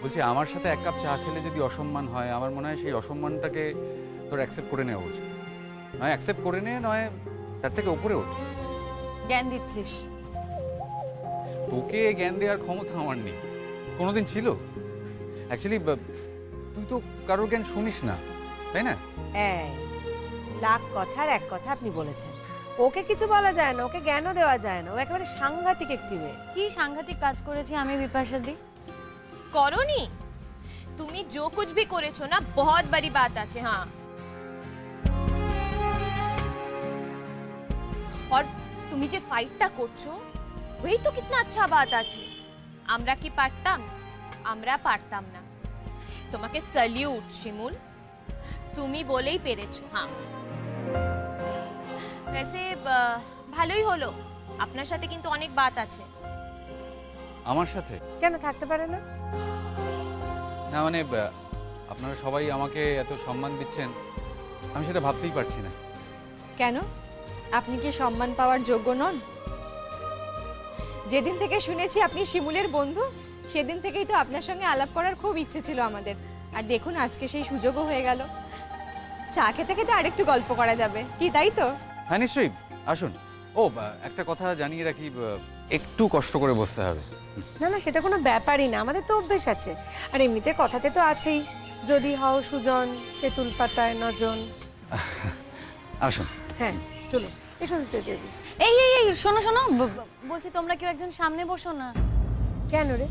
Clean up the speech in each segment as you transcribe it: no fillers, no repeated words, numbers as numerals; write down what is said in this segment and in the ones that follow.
বলছি আমার সাথে এক কাপ চা খেলে যদি অসম্মান হয়, আমার মনে হয় সেই অসম্মানটাকে তোর অ্যাকসেপ্ট করে নেওয়া উচিত। নয় অ্যাকসেপ্ট করে নে, নয় তার থেকে উপরে ওঠ। জ্ঞান দিচ্ছিস? তোকে জ্ঞান দেওয়ার ক্ষমতা আমার নেই, কোনোদিন ছিল। অ্যাকচুয়ালি তুই তো কারোর জ্ঞান শুনিস না, তাই না? এই লাখ কথার এক কথা আপনি বলেছেন। ওকে কিছু বলা যায় না, ওকে জ্ঞানও দেওয়া যায় না। ও একেবারে সাংঘাতিক একটি মেয়ে। কি সাংঘাতিক কাজ করেছি আমি বিপাশাদি? করনি? তুমি जो कुछ भी করেছো না बहुत बड़ी बात আছে। हाँ, और তুমি যে ফাইটটা করছো वही तो कितना अच्छा बात আছে। আমরা কি পারতাম? আমরা পারতাম না। তোমাকে স্যালিউট শিমুল, তুমি বলেই পেরেছো। হ্যাঁ, वैसे ভালোই হলো, আপনার সাথে কিন্তু অনেক বাত আছে। আমার সাথে? কেন থাকতে পারে না? না মানে আপনারা সবাই আমাকে এত সম্মান দিচ্ছেন, আমি সেটা ভাবতেই পারছি না। কেন? আপনি কি সম্মান পাওয়ার যোগ্য নন? যেদিন থেকে শুনেছি আপনি শিমুলের বন্ধু, সেদিন থেকেই তো আপনার সঙ্গে আলাপ করার খুব ইচ্ছে ছিল আমাদের। আর দেখুন আজকে সেই সুযোগও হয়ে গেল। চা খেতে খেতে আরেকটু গল্প করা যাবে, কি তাই তো? হ্যাঁ নিশ্চয়ই, আসুন। ও একটা কথা জানিয়ে রাখি, একটু কষ্ট করে বসতে হবে। না না, সেটা কোনো ব্যাপারই না, আমাদের তো অভ্যেস আছে। আর এমনিতে কথাতে তো আছেই, যদি হও সুজন, তেঁতুল পাতায় নজন। আসুন। হ্যাঁ চলো, এসো দিদি। এই এই এই শোনো শোনো, বলছি তোমরা কেউ একজন সামনে বসো না। কেন রে,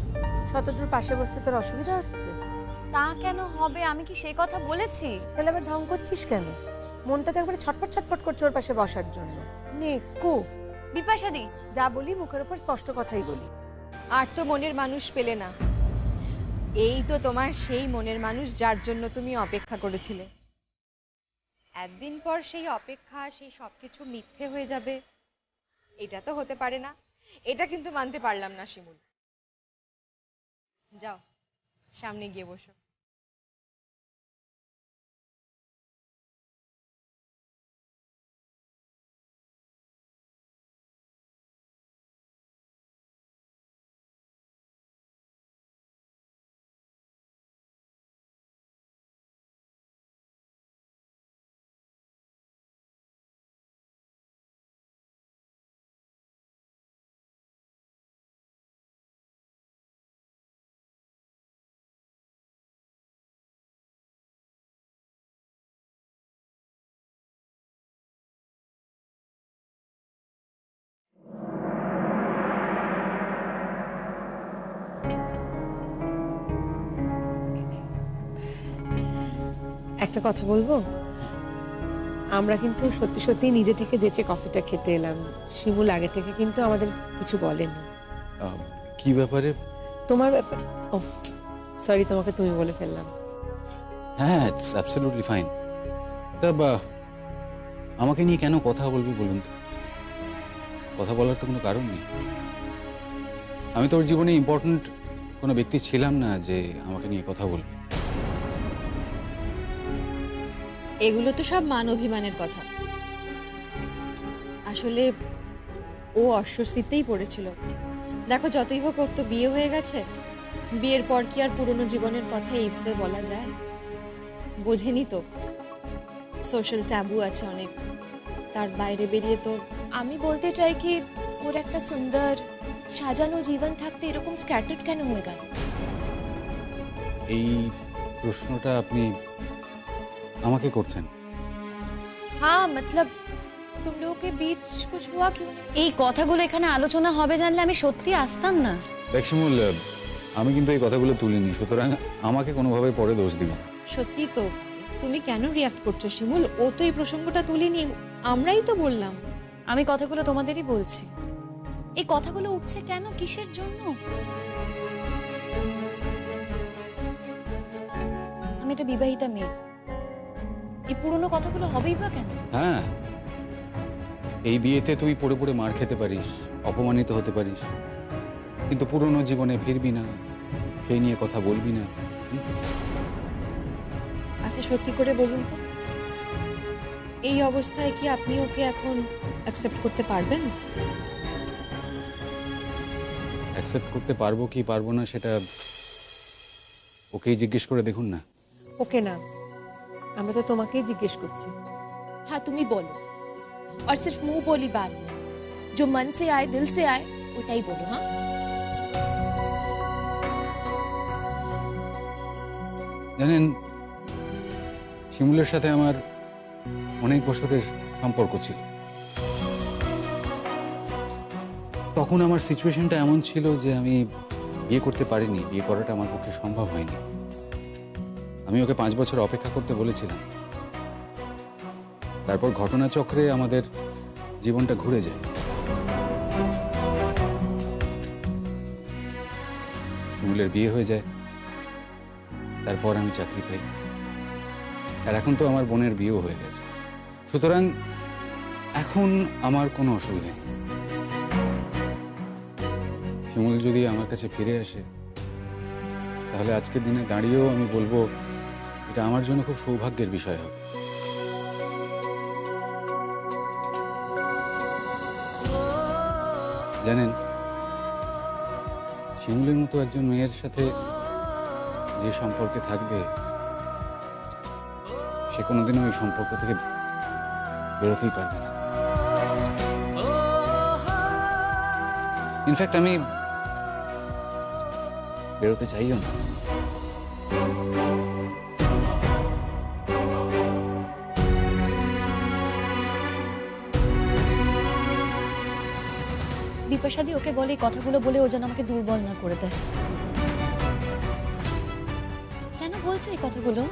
শতদ্রুর পাশে বসতে তোর অসুবিধা হচ্ছে? তা কেন হবে? আমি কি সেই কথা বলেছি? তাহলে আবার ঢং করছিস কেন? মনটা তো একবারে ছটফট ছটফট করছে ওর পাশে বসার জন্য। নে কু, বিপাশাদি যা বলি মুখের উপর স্পষ্ট কথাই বলি। আর তো মনের মানুষ পেলে না। এই তো তোমার সেই মনের মানুষ যার জন্য তুমি অপেক্ষা করেছিলে। একদিন পর সেই অপেক্ষা, সেই সবকিছু মিথ্যে হয়ে যাবে, এটা তো হতে পারে না। এটা কিন্তু মানতে পারলাম না শিমুল। যাও সামনে গিয়ে বসো। একটা কথা বলবো? আমরা কিন্তু সত্যি সত্যি নিজে থেকে যেচে কফিটা খেতে এলাম। শিমুল আগে থেকে কিন্তু আমাদের কিছু বলেনি। কি ব্যাপারে? তোমার ব্যাপার। সরি, তোমাকে তুমি বলে ফেললাম। হ্যাঁ, ইটস অ্যাবসলিউটলি ফাইন। তা আমাকে নিয়ে কেন কথা বলবি বলুন তো? কথা বলার তো কোনো কারণ নেই। আমি তোর জীবনে ইম্পর্ট্যান্ট কোনো ব্যক্তি ছিলাম না যে আমাকে নিয়ে কথা বলবে। এগুলো তো সব মান অভিমানের কথা। আসলে ও অস্বস্তিতেই পড়েছিল। দেখো যতই হোক ওর তো বিয়ে হয়ে গেছে, বিয়ের পর কি আর পুরনো জীবনের কথা এইভাবে বলা যায়? বোঝেনি তো, সোশ্যাল ট্যাবু আছে অনেক, তার বাইরে বেরিয়ে তো। আমি বলতে চাই কি, ওর একটা সুন্দর সাজানো জীবন থাকতে এরকম স্ক্যাটার্ড কেন হয়ে গেল? এই প্রশ্নটা আপনি আমাকে করছেন? हाँ मतलब तुम लोगों के बीच कुछ हुआ क्यों नहीं? এই কথাগুলো এখানে আলোচনা হবে জানলে আমি সত্যি আসতাম না। দেখ শিমুল, আমি কিন্তু এই কথাগুলো তুলিনি, সুতরাং আমাকে কোনোভাবে পরে দোষ দিবেন না। সত্যি তো, তুমি কেন রিয়াক্ট করছো শিমুল? ও তো এই প্রসঙ্গটা তুলিনি, আমরাই তো বললাম। আমি কথাগুলো তোমাদেরই বলছি। এই কথাগুলো উঠছে কেন, কিসের জন্য? আমি একটা বিবাহিতা মেয়ে, এই পুরনো কথাগুলো হবেই বা কেন? হ্যাঁ, এই বিয়েতে তুই পড়ে পড়ে মার খেতে পারিস, অপমানিত হতে পারিস, কিন্তু পুরনো জীবনে ফিরবি না, সেই নিয়ে কথা বলবি না। আচ্ছা সত্যি করে বলুন তো, এই অবস্থায় কি আপনি ওকে এখন অ্যাকসেপ্ট করতে পারবেন? অ্যাকসেপ্ট করতে পারবো কি পারবো না সেটা ওকেই জিজ্ঞেস করে দেখুন না। ওকে না, আমরা তো তোমাকেই জিজ্ঞেস করছি। हाँ तुम्ही बोलो और सिर्फ मुंह बोली बात नहीं, जो मन से आए दिल से आए उठाई बोलो। हाँ জানেন, শিমুলের সাথে আমার অনেক বছরের সম্পর্ক ছিল। তখন আমার সিচুয়েশনটা এমন ছিল যে আমি বিয়ে করতে পারিনি, বিয়ে করাটা আমার পক্ষে সম্ভব হয়নি। আমি ওকে 5 বছর অপেক্ষা করতে বলেছিলাম। তারপর ঘটনাচক্রে আমাদের জীবনটা ঘুরে যায়। শিমুলের বিয়ে হয়ে যায়, তারপর আমি চাকরি পাই, আর এখন তো আমার বোনের বিয়েও হয়ে গেছে। সুতরাং এখন আমার কোনো অসুবিধা নেই। শিমুল যদি আমার কাছে ফিরে আসে, তাহলে আজকের দিনে দাঁড়িয়েও আমি বলবো এটা আমার জন্য খুব সৌভাগ্যের বিষয় হবে। জানেন, শিমুলের মতো একজন মেয়ের সাথে যে সম্পর্কে থাকবে, সে কোনোদিনও ওই সম্পর্ক থেকে বেরোতেই পারবে না। ইনফ্যাক্ট আমি বেরোতে চাইও না। বিপাশাদি ওকে বলে এই কথাগুলো বলে ও যেন আমাকে দুর্বল না করে দেয়। কেন বলছো এই কথাগুলো?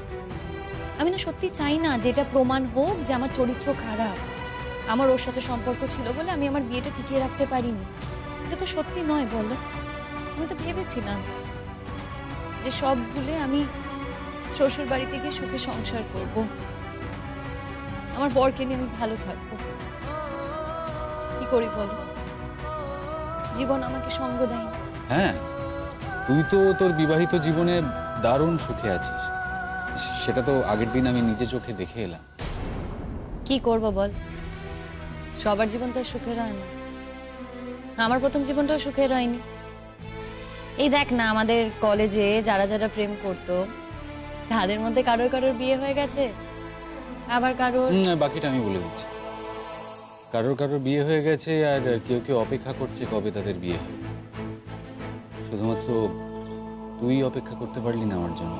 আমি না সত্যি চাই না যে এটা প্রমাণ হোক যে আমার চরিত্র খারাপ। আমার ওর সাথে সম্পর্ক ছিল বলে আমি আমার বিয়েটা টিকিয়ে রাখতে পারিনি। এটা তো সত্যি নয়, বলো। আমি তো ভেবেছিলাম যে সব ভুলে আমি শ্বশুর বাড়িতে গিয়ে সুখে সংসার করব, আমার বরকে নিয়ে আমি ভালো থাকবো। কি করি বলো? জীবন আমাকে সঙ্গ দেয়নি। হ্যাঁ, তুই তো তোর বিবাহিত জীবনে দারুণ সুখে আছিস, সেটা তো আগের দিন আমি নিজে চোখে দেখে এলাম। কি করব বল, সবার জীবন তো আর সুখের হয় না। আমার প্রথম জীবনটাও সুখের হয়নি। এই দেখ না, আমাদের কলেজে যারা যারা প্রেম করতো তাদের মধ্যে কারোর কারোর বিয়ে হয়ে গেছে, আবার কারোর বাকিটা আমি বলে দিচ্ছি। কারোর কারোর বিয়ে হয়ে গেছে, আর কেউ কেউ অপেক্ষা করছে কবে তাদের বিয়ে হবে। শুধুমাত্র তুই অপেক্ষা করতে পারলি না আমার জন্য।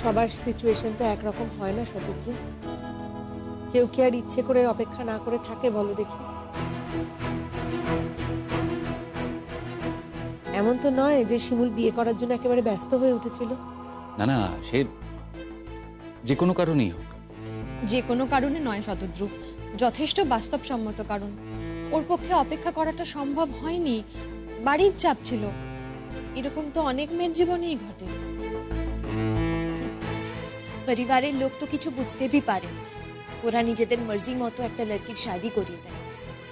সবার সিচুয়েশন তো একরকম হয় না শতদ্রু। কেউ কি আর ইচ্ছে করে অপেক্ষা না করে থাকে বলো দেখি? এমন তো নয় যে শিমুল বিয়ে করার জন্য একেবারে ব্যস্ত হয়ে উঠেছিল। না না, সে যে কোনো কারণেই হোক। যে কোনো কারণে নয় শতদ্রু, যথেষ্ট বাস্তবসম্মত কারণ। ওর পক্ষে অপেক্ষা করাটা সম্ভব হয়নি, বাড়ির চাপ ছিল। এরকম তো অনেক মেয়ের জীবনেই ঘটে। পরিবারের লোক তো কিছু বুঝতে भी পারে, ওরা নিজেদের মর্জি মতো একটা লড়কির শাদি করিয়ে দেয়।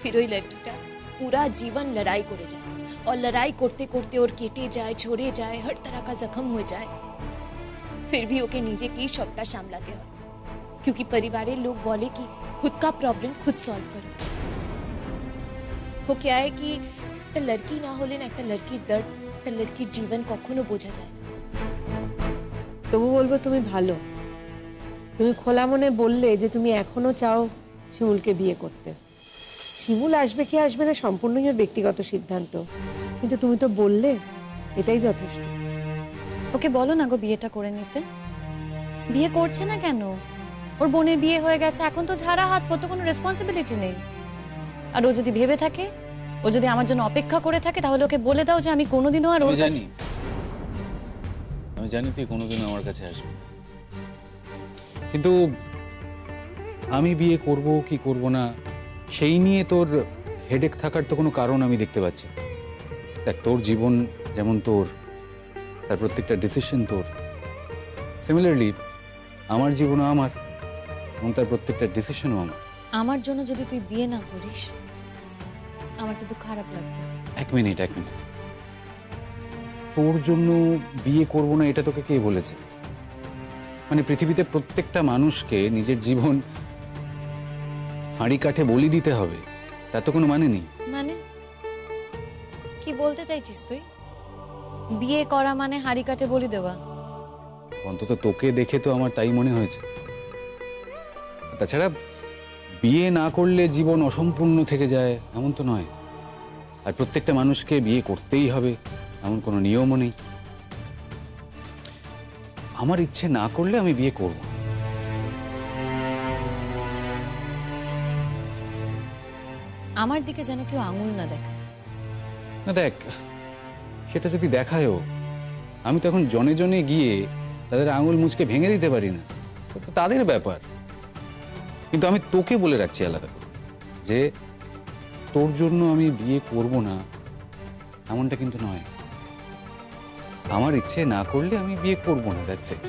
फिर ওই লড়কিটা पूरा जीवन लड़ाई করে যায়, और लड़ाई করতে করতে ওর কেটে যায়, ঝরে যায়, हर तरह का जख्म हो जाए। फिर भी ওকে নিজেকেই সবটা সামলাতে হয়, क्योंकि परिवारेर लोग बोले कि खुद का प्रॉब्लम खुद सॉल्व करो। वो क्या है कि একটা লড়কি না হলে না, একটা লড়কির দর্দ, একটা লড়কির জীবন কখনো বোঝা যায় না। তবু বলবো তুমি ভালো। তুমি খোলা মনে বললে যে তুমি এখনো চাও শিমুলকে বিয়ে করতে। শিমুল আসবে কি আসবে না সম্পূর্ণই ওর ব্যক্তিগত সিদ্ধান্ত, কিন্তু তুমি তো বললে, এটাই যথেষ্ট। ওকে বলো না গো বিয়েটা করে নিতে। বিয়ে করছে না কেন? ওর বোনের বিয়ে হয়ে গেছে, এখন তো ঝাড়া হাত পর, তো কোনো রেসপন্সিবিলিটি নেই। আর ও যদি ভেবে থাকে, ও যদি আমার জন্য অপেক্ষা করে থাকে, তাহলে ওকে বলে দাও যে আমি কোনোদিনও আর ওর কাছে। আমি জানি তুই কোনোদিনও আমার কাছে আসবি, কিন্তু আমি বিয়ে করব কি করব না সেই নিয়ে তোর হেডেক থাকার তো কোনো কারণ আমি দেখতে পাচ্ছি। দেখ, তোর জীবন যেমন তোর, তার প্রত্যেকটা ডিসিশন তোর, সিমিলারলি আমার জীবনও আমার, এবং তার প্রত্যেকটা ডিসিশনও আমার। আমার জন্য যদি তুই বিয়ে না করিস, আমার কিন্তু খারাপ লাগবে। এক মিনিট, তোর জন্য বিয়ে করব না এটা তোকে কে বলেছে? মানে পৃথিবীতে প্রত্যেকটা মানুষকে নিজের জীবন হাঁড়ি কাঠে বলি দিতে হবে, তার তো কোনো মানে নেই। মানে কি বলতে চাইছিস তুই? বিয়ে করা মানে হাড়ি কাটে বলি দেওয়া। অন্তত তোকে দেখে তো আমার তাই মনে হয়েছে। তাছাড়া বিয়ে না করলে জীবন অসম্পূর্ণ থেকে যায় এমন তো নয়। আর প্রত্যেকটা মানুষকে বিয়ে করতেই হবে এমন কোনো নিয়মও নেই। আমার ইচ্ছে না করলে আমি বিয়ে করব না। আমার দিকে যেন কেউ আঙুল না দেখায়। না দেখ, সেটা যদি দেখায়ও আমি তখন জনে জনে গিয়ে তাদের আঙুল মুচকে ভেঙে দিতে পারি না, তো তাদের ব্যাপার। কিন্তু আমি তোকে বলে রাখছি আলাদা করে যে তোর জন্য আমি বিয়ে করব না এমনটা কিন্তু নয়। আমার ইচ্ছে না করলে আমি বিয়ে করব না, দ্যাটস ইট।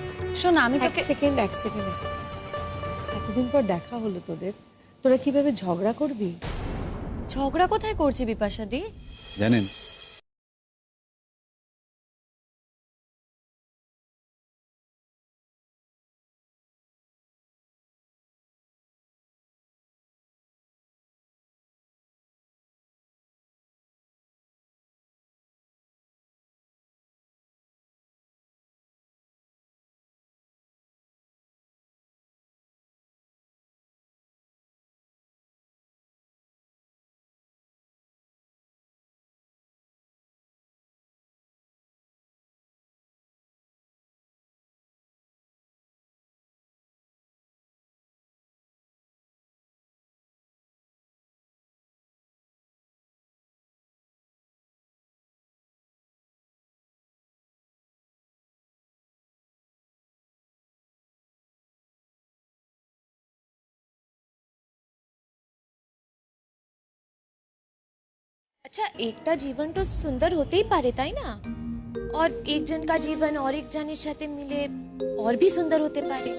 শোন, আমি এক তোকে সেকেন্ড এতদিন পর দেখা হলো তোদের, তোরা কিভাবে ঝগড়া করবি? ঝগড়া কোথায় করছি বিপাশা দি? জানেন, আচ্ছা, একটা জীবন তো সুন্দর হতেই পারে, তাই না? और एक जन का जीवन और एक जনের সাথে মিলে और भी সুন্দর হতে পারে।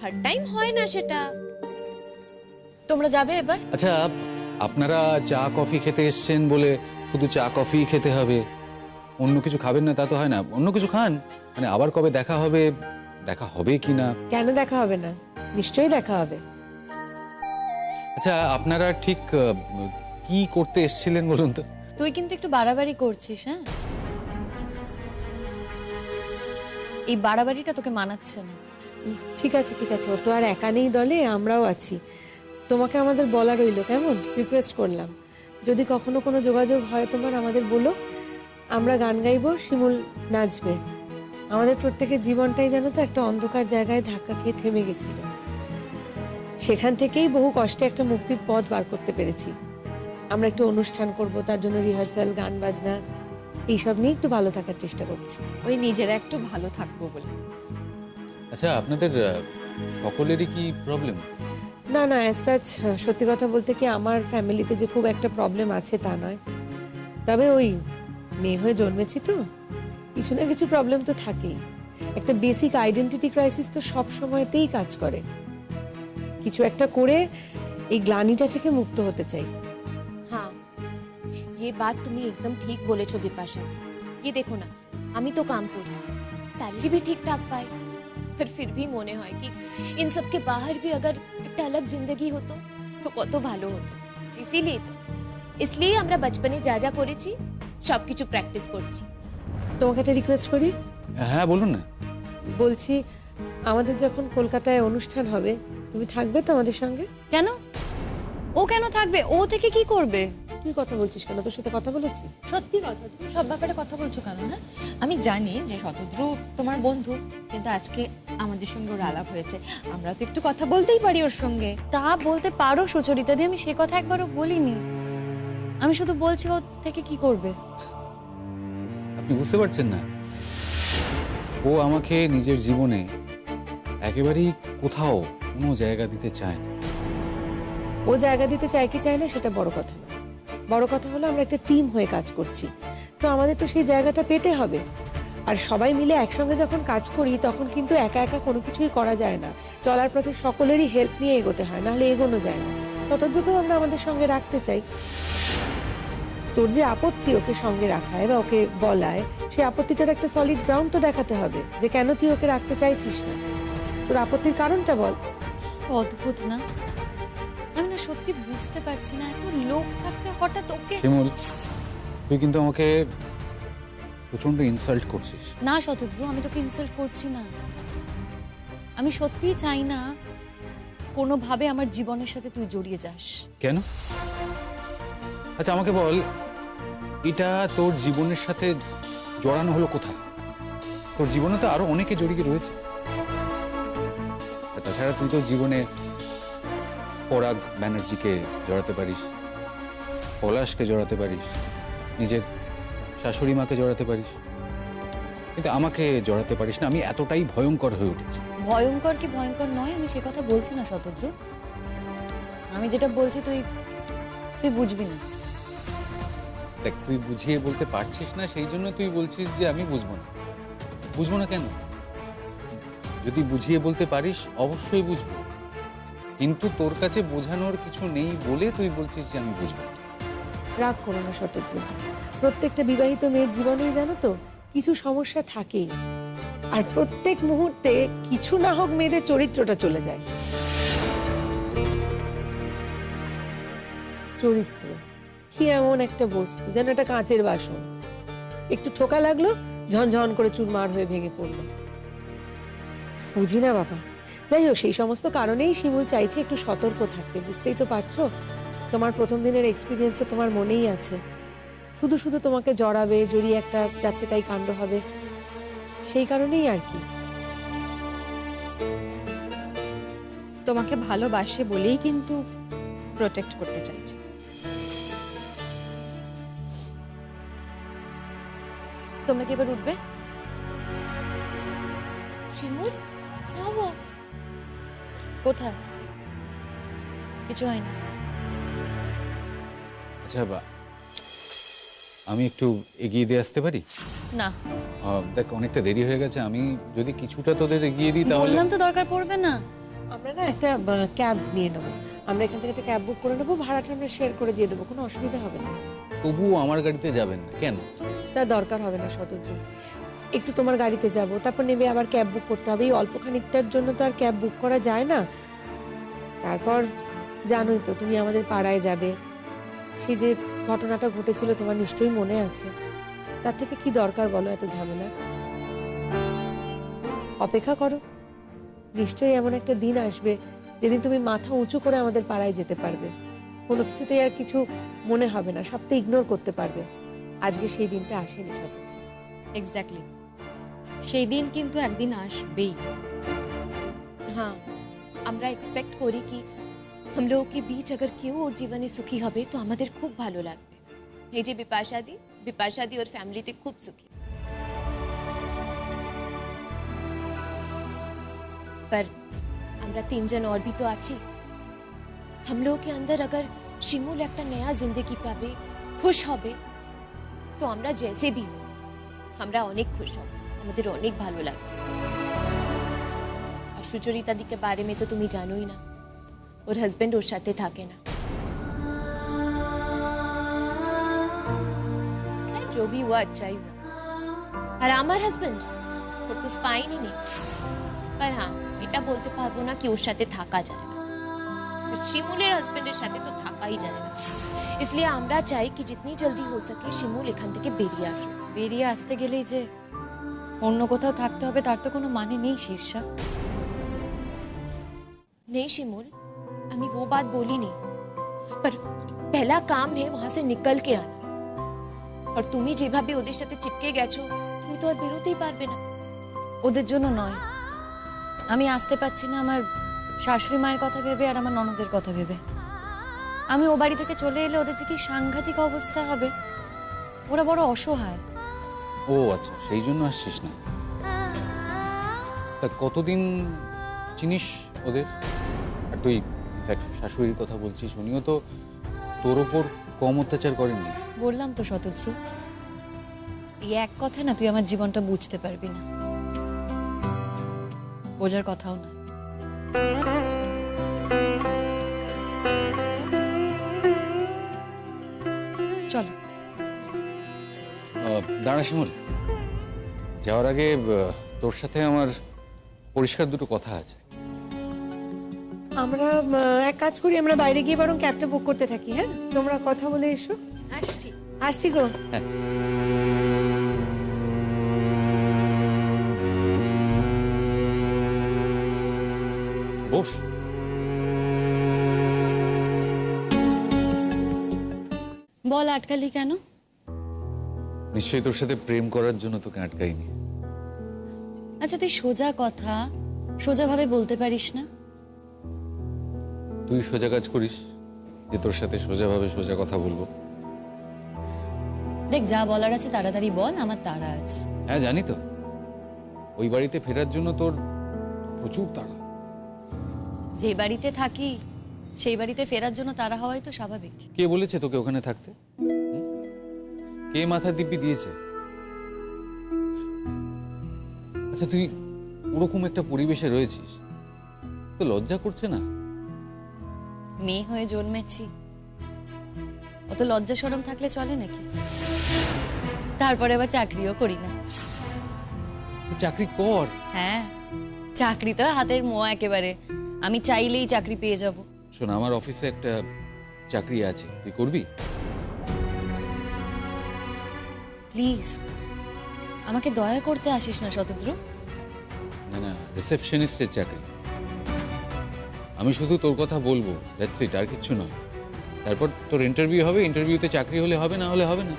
हर টাইম হয় না সেটা। তোমরা যাবে এবার? আচ্ছা, আপনারা চা কফি খেতে এসছেন বলে শুধু চা কফি খেতে হবে, অন্য কিছু খাবেন না তা তো হয় না। অন্য কিছু খান, মানে আবার কবে দেখা হবে, দেখা হবে কি না। কেন দেখা হবে না? নিশ্চয়ই দেখা হবে। আচ্ছা, আপনারা ঠিক কি করতে এসেছিলেন বলুন তো? তুই কিন্তু একটু বাড়াবাড়ি করছিস। হ্যাঁ, এই বাড়াবাড়িটা তোকে মানাচ্ছে না। ঠিক আছে ও তো আর একা নেই দলে, আমরাও আছি। তোমাকে আমাদের বলা রইলো, কেমন? রিকোয়েস্ট করলাম, যদি কখনো কোনো যোগাযোগ হয় তোমার আমাদের বলো। আমরা গান গাইবো, শিমুল নাচবে। আমাদের প্রত্যেকের জীবনটাই জানো তো একটা অন্ধকার জায়গায় ধাক্কা খেয়ে থেমে গেছিল। সেখান থেকেই বহু কষ্টে একটা মুক্তির পথ বার করতে পেরেছি। আমরা একটু অনুষ্ঠান করব, তার জন্য রিহার্সাল, গান বাজনা এইসব নিয়ে একটু ভালো থাকার চেষ্টা করছি। ওই নিজেরা একটু ভালো থাকবো বলে। আচ্ছা, আপনাদের সকলেরই কি প্রবলেম? না অ্যাজ সাচ সত্যি কথা বলতে কি আমার ফ্যামিলিতে যে খুব একটা প্রবলেম আছে তা নয়, তবে ওই মেয়ে হয়ে জন্মেছি তো কিছু না কিছু প্রবলেম তো থাকেই। একটা বেসিক আইডেন্টিটি ক্রাইসিস তো সব সময়তেই কাজ করে। কিছু একটা করে এই গ্লানিটা থেকে মুক্ত হতে চাই। हाँ, ये बात तुम्हें एकदम ठीक बोलेছো বিপাশা। ये देखो ना, আমি তো কাম করি, স্যালারি भी ठीक ठाक पाए, फिर भी মনে হয় কি इन सब के बाहर भी अगर একটা अलग जिंदगी হতো তো কত ভালো হতো। इसलिए আমরা বচপনে যা যা করেছি সবকিছু প্র্যাকটিস করছি। তোমাকে একটা রিকোয়েস্ট করি। হ্যাঁ বলুন না। বলছি, আমাদের যখন কলকাতায় অনুষ্ঠান হবে তুমি থাকবে তো আমাদের সঙ্গে? কেন? ও কেন থাকবে? ও থেকে কি করবে? তুই কথা বলছিস কেন? তোর সাথে কথা বলেছি। সত্যি কথা, তুমি সব ব্যাপারে কথা বলছো কেন? হ্যাঁ, আমি জানি যে শতদ্রু তোমার বন্ধু, কিন্তু আজকে আমাদের সঙ্গে ওর আলাপ হয়েছে, আমরা তো একটু কথা বলতেই পারি ওর সঙ্গে। তা বলতে পারো সুচরিতা দি, আমি সে কথা একবারও বলিনি। আমি শুধু বলছি ও থেকে কি করবে। আপনি বুঝতে পারছেন না, ও আমাকে নিজের জীবনে একেবারেই কোথাও কোনো জায়গা দিতে চায় না। ও জায়গা দিতে চায় কি চায় না সেটা বড় কথা না। বড় কথা হলো আমরা একটা টিম হয়ে কাজ করছি, তো আমাদের তো সেই জায়গাটা পেতে হবে। আর সবাই মিলে একসঙ্গে যখন কাজ করি তখন কিন্তু একা একা কোনো কিছুই করা যায় না। চলার পথে সকলেরই হেল্প নিয়ে এগোতে হয়, নাহলে এগোনো যায় না। শতদ্রুকেও আমরা আমাদের সঙ্গে রাখতে চাই। তোর যে আপত্তি ওকে সঙ্গে রাখায় বা ওকে বলায়, সেই আপত্তিটার একটা সলিড গ্রাউন্ড তো দেখাতে হবে যে কেন তুই ওকে রাখতে চাইছিস না। তোর আপত্তির কারণটা বল। অদ্ভুত না? আমি না সত্যি বুঝতে পারছি না, এত লোক থাকতে হঠাৎ ওকে। শিমুল, তুই কিন্তু আমাকে প্রচন্ড ইনসাল্ট করছিস। না শতদ্রু, আমি তোকে ইনসাল্ট করছি না। আমি সত্যিই চাই না কোনোভাবে আমার জীবনের সাথে তুই জড়িয়ে যাস। কেন? আচ্ছা আমাকে বল, এটা তোর জীবনের সাথে জড়ানো হলো কোথায়? তোর জীবনে তো আরো অনেকে জড়িয়ে রয়েছে। আর তাছাড়া তুই তো জীবনে পরাগ ব্যানার্জিকে জড়াতে পারিস, পলাশকে জড়াতে পারিস, নিজের শাশুড়ি মাকে জড়াতে পারিস, কিন্তু আমাকে জড়াতে পারিস না। আমি এতটাই ভয়ঙ্কর হয়ে উঠেছি। ভয়ঙ্কর কি ভয়ঙ্কর নয় আমি সে কথা বলছি না শতদ্রু। আমি যেটা বলছি তুই তুই বুঝবি না। দেখ, তুই বুঝিয়ে বলতে পারছিস না, সেই জন্য তুই বলছিস যে আমি বুঝবো না। বুঝবো না কেন? যদি বুঝিয়ে বলতে পারিস অবশ্যই বুঝবো, কিন্তু তোর কাছে বোঝানোর কিছু নেই বলে তুই বলছিস যে আমি বুঝবো না। রাগ করো না শতদ্রু, প্রত্যেকটা বিবাহিত মেয়ের জীবনেই জানো তো কিছু সমস্যা থাকেই, আর প্রত্যেক মুহূর্তে কিছু না হোক মেয়েদের চরিত্রটা চলে যায়। চরিত্র কি এমন একটা বস্তু, যেন একটা কাঁচের বাসন, একটু ঠোকা লাগলো ঝনঝন করে চুরমার হয়ে ভেঙে পড়লো। বুঝি না বাবা। যাই হোক, সেই সমস্ত কারণেই শিমুল চাইছে একটু সতর্ক থাকতে। বুঝতেই তো পারছো, তোমার প্রথম দিনের এক্সপিরিয়েন্স তো তোমার মনেই আছে। শুধু শুধু তোমাকে জড়াবে, জড়িয়ে একটা যাচ্ছে তাই কাণ্ড হবে, সেই কারণেই আর কি। তোমাকে ভালোবাসে বলেই কিন্তু প্রোটেক্ট করতে চাইছে। তোমরা কি এবার উঠবে? শিমুল কি হবো? কোথায়? কিছু হয়নি। আচ্ছা বা আমি একটু এগিয়ে দিয়ে আসতে পারি? না, দেখ অনেকটা দেরি হয়ে গেছে, আমি যদি কিছুটা তোদের এগিয়ে দিই তাহলে। বললাম তো দরকার পড়বে না। আমরা না একটা ক্যাব নিয়ে নেবো, আমরা এখান থেকে একটা ক্যাব বুক করে নেবো, ভাড়াটা আমরা শেয়ার করে দিয়ে দেবো, কোনো অসুবিধা হবে না। তবুও আমার গাড়িতে যাবেন না কেন? তার দরকার হবে না শতদ্রু, একটু তোমার গাড়িতে যাব, তারপর নেবে আবার ক্যাব বুক করতে হবে। এই অল্প খানিকটার জন্য তো আর ক্যাব বুক করা যায় না। তারপর জানোই তো তুমি আমাদের পাড়ায় যাবে, সেই যে ঘটনাটা ঘটেছিল তোমার নিশ্চয়ই মনে আছে। তার থেকে কি দরকার বলো এত ঝামেলা? অপেক্ষা করো, নিশ্চয়ই এমন একটা দিন আসবে যেদিন তুমি মাথা উঁচু করে আমাদের পাড়ায় যেতে পারবে, কোনো কিছুতেই আর কিছু মনে হবে না, সবটা ইগনোর করতে পারবে। আজকে সেই দিনটা আসেনি শতদ্রু। এক্স্যাক্টলি, সেই দিন কিন্তু একদিন আসবেই। हाँ, আমরা এক্সপেক্ট করি কি हम लोगों के बीच अगर केউ ওর জীবনে সুখী হবে তো আমাদের খুব ভালো লাগবে। এই যে বিপাশাদি ওর ফ্যামিলিতে খুব সুখী। पर আমরা তিনজন और भी तो আছি। हम लोगों के अंदर अगर শিমুল একটা নয়া জিন্দগি পাবে, খুশ হবে, তো আমরা जैसे भी हो আমরা অনেক খুশ হব, আমাদের অনেক ভালো লাগবে। আর সুচরিতা দিকে বারে में तो তুমি জানোই না, ওর হাজবেন্ড ওর সাথে থাকে না। जो भी हुआ अच्छा ही हुआ। আর আমার হাজবেন্ড ওর তো স্পাইনই নেই। पर हाँ, এটা বলতে পারবো না কি ওর সাথে থাকা যায় না। শিমুলের হাজবেন্ডের সাথে তো থাকাই যায় না। इसलिए আমরা চাই কি जितनी जल्दी हो सके শিমুল এখান থেকে বেরিয়ে আসুক। বেরিয়ে আসতে গেলেই যে অন্য কোথাও থাকতে হবে তার তো কোনো মানে নেই শীর্ষা। नहीं शिमुल, আমি वो बात बोली नहीं, पर पहला काम है वहां से निकल के आना। और তুমি যেভাবে ওদের সাথে চিপকে গেছো, তুমি তো আর বেরোতেই পারবে না। ওদের জন্য নয়, আমি আসতে পারছি না আমার শাশুড়ি মায়ের কথা ভেবে আর আমার ননদের কথা ভেবে। আমি ও বাড়ি থেকে চলে এলে ওদের যে কি সাংঘাতিক অবস্থা হবে, ওরা বড় অসহায়। ও আচ্ছা, সেই জন্য আসছিস না? তা কতদিন চিনিস ওদের? আর তুই শাশুড়ির কথা বলছিস, উনিও তো তোর ওপর কম অত্যাচার করেননি। বললাম তো শতদ্রু, এই এক কথায় না তুই আমার জীবনটা বুঝতে পারবি না, বোঝার কথাও না। চলো। দাঁড়া শিমুল, যাওয়ার আগে তোর সাথে আমার পরিষ্কার দুটো কথা আছে। আমরা এক কাজ করি, আমরা বাইরে গিয়ে বরং ক্যাবটা বুক করতে থাকি। হ্যাঁ, তোমরা কথা বলে এসো। আসছি। আসছি গো। হ্যাঁ। বস। বল, আটকালি কেন? নিশ্চয়ই তোর সাথে প্রেম করার জন্য তোকে আটকাইনি। আচ্ছা, তুই সোজা কথা সোজাভাবে বলতে পারিস না? তুই সোজা কাজ করিস যে তোর সাথে সোজাভাবে সোজা কথা বলবো। দেখ, যা বলার আছে তাড়াতাড়ি বল, আমার তাড়া আছে। হ্যাঁ জানি তো, ওই বাড়িতে ফেরার জন্য তোর প্রচুর তাড়া। যে বাড়িতে থাকি সেই বাড়িতে ফেরার জন্য তাড়া হওয়াই তো স্বাভাবিক। কে বলেছে তোকে ওখানে থাকতে? কে মাথা দিব্যি দিয়েছে? আচ্ছা, তুই ওরকম একটা পরিবেশে রয়েছিস, তো লজ্জা করছে না? মেয়ে হয়ে জন্মেছি, অত লজ্জা শরম থাকলে চলে নাকি? তারপরে আবার চাকরিও করি না। তুই চাকরি কর। হ্যাঁ, চাকরি তো হাতের মোয়া একেবারে, আমি চাইলেই চাকরি পেয়ে যাব। শোন, আমার অফিসে একটা চাকরি আছে, তুই করবি? প্লিজ, আমাকে দয়া করতে আসিস না শতদ্রু। না না, রিসেপশনিস্টের চাকরি। আমি শুধু তোর কথা বলবো, দ্যাটস ইট, আর কিচ্ছু নয়। তারপর তোর ইন্টারভিউ হবে, ইন্টারভিউতে চাকরি হলে হবে, না হলে হবে না।